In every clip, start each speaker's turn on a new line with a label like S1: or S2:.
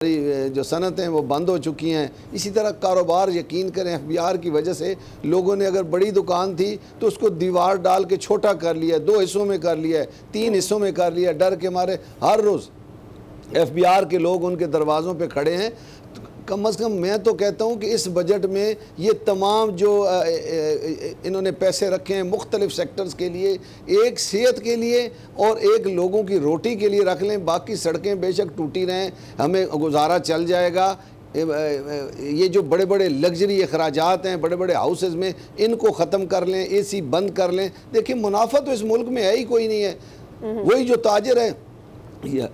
S1: جو صنعتیں وہ بند ہو چکی ہیں. اسی طرح کاروبار یقین کریں ایف بی آر کی وجہ سے لوگوں نے اگر بڑی دکان تھی تو اس کو دیوار ڈال کے چھوٹا کر لیا, 2 حصوں میں کر لیا, 3 حصوں میں کر لیا, ڈر کے مارے ہر روز ایف بی آر کے لوگ ان کے دروازوں پہ کھڑے ہیں. کم از کم میں تو کہتا ہوں کہ اس بجٹ میں یہ تمام جو انہوں نے پیسے رکھے ہیں مختلف سیکٹرز کے لیے, ایک صحت کے لیے اور ایک لوگوں کی روٹی کے لیے رکھ لیں. باقی سڑکیں بے شک ٹوٹی رہیں, ہمیں گزارا چل جائے گا. یہ جو بڑے بڑے لگژری اخراجات ہیں بڑے بڑے ہاؤسز میں, ان کو ختم کر لیں, اے سی بند کر لیں. دیکھیں منافع تو اس ملک میں ہے ہی کوئی نہیں ہے. وہی جو تاجر ہے,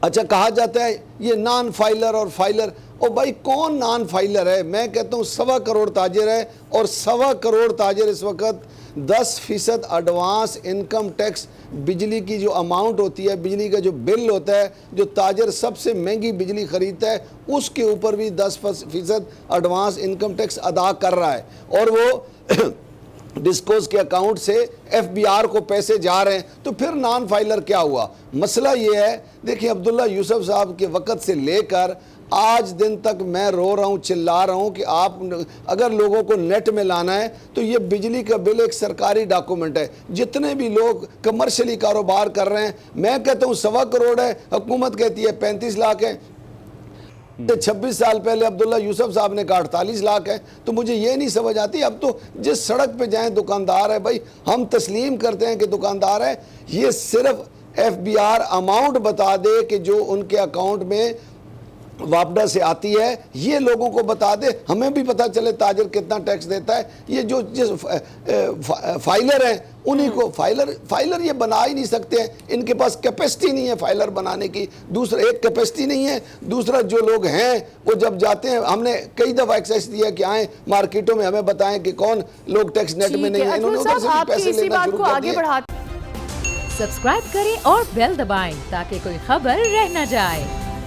S1: اچھا کہا جاتا ہے یہ نان فائلر اور فائلر. او بھائی کون نان فائلر ہے؟ میں کہتا ہوں 1.25 کروڑ تاجر ہے, اور 1.25 کروڑ تاجر اس وقت 10% ایڈوانس انکم ٹیکس, بجلی کی جو اماؤنٹ ہوتی ہے, بجلی کا جو بل ہوتا ہے, جو تاجر سب سے مہنگی بجلی خریدتا ہے اس کے اوپر بھی 10% ایڈوانس انکم ٹیکس ادا کر رہا ہے. اور وہ ڈسکوز کے اکاؤنٹ سے ایف بی آر کو پیسے جا رہے ہیں. تو پھر نان فائلر کیا ہوا؟ مسئلہ یہ ہے, دیکھیں عبداللہ یوسف صاحب کے وقت سے لے کر آج دن تک میں رو رہا ہوں, چلا رہا ہوں کہ آپ اگر لوگوں کو نیٹ میں لانا ہے تو یہ بجلی کا بل ایک سرکاری ڈاکومنٹ ہے. جتنے بھی لوگ کمرشلی کاروبار کر رہے ہیں, میں کہتا ہوں 1.25 کروڑ ہے, حکومت کہتی ہے 35 لاکھ ہے. 26 سال پہلے عبداللہ یوسف صاحب نے کہا 48 لاکھ ہے. تو مجھے یہ نہیں سمجھ آتی. اب تو جس سڑک پہ جائیں دکاندار ہے, بھائی ہم تسلیم کرتے ہیں کہ دکاندار ہے, یہ صرف ایف بی آر اماؤنٹ بتا دے کہ جو ان کے اکاؤنٹ میں واپڈا سے آتی ہے, یہ لوگوں کو بتا دے, ہمیں بھی پتہ چلے تاجر کتنا ٹیکس دیتا ہے. یہ جو جس فائلر ہیں انہی کو فائلر یہ بنا ہی نہیں سکتے ہیں, ان کے پاس کیپیسٹی نہیں ہے فائلر بنانے کی. دوسرا ایک کیپیسٹی نہیں ہے, دوسرا جو لوگ ہیں وہ جب جاتے ہیں, ہم نے کئی دفعہ ایکسیس دیا کہ آئیں مارکیٹوں میں ہمیں بتائیں کہ کون لوگ ٹیکس نیٹ میں نہیں ہیں. انہوں نے ادھر سے بھی پیسے لینا شروع کر دیے.
S2: سبسکرائب کریں اور بیل دبائیں تاکہ کوئی خبر رہ نہ جائے.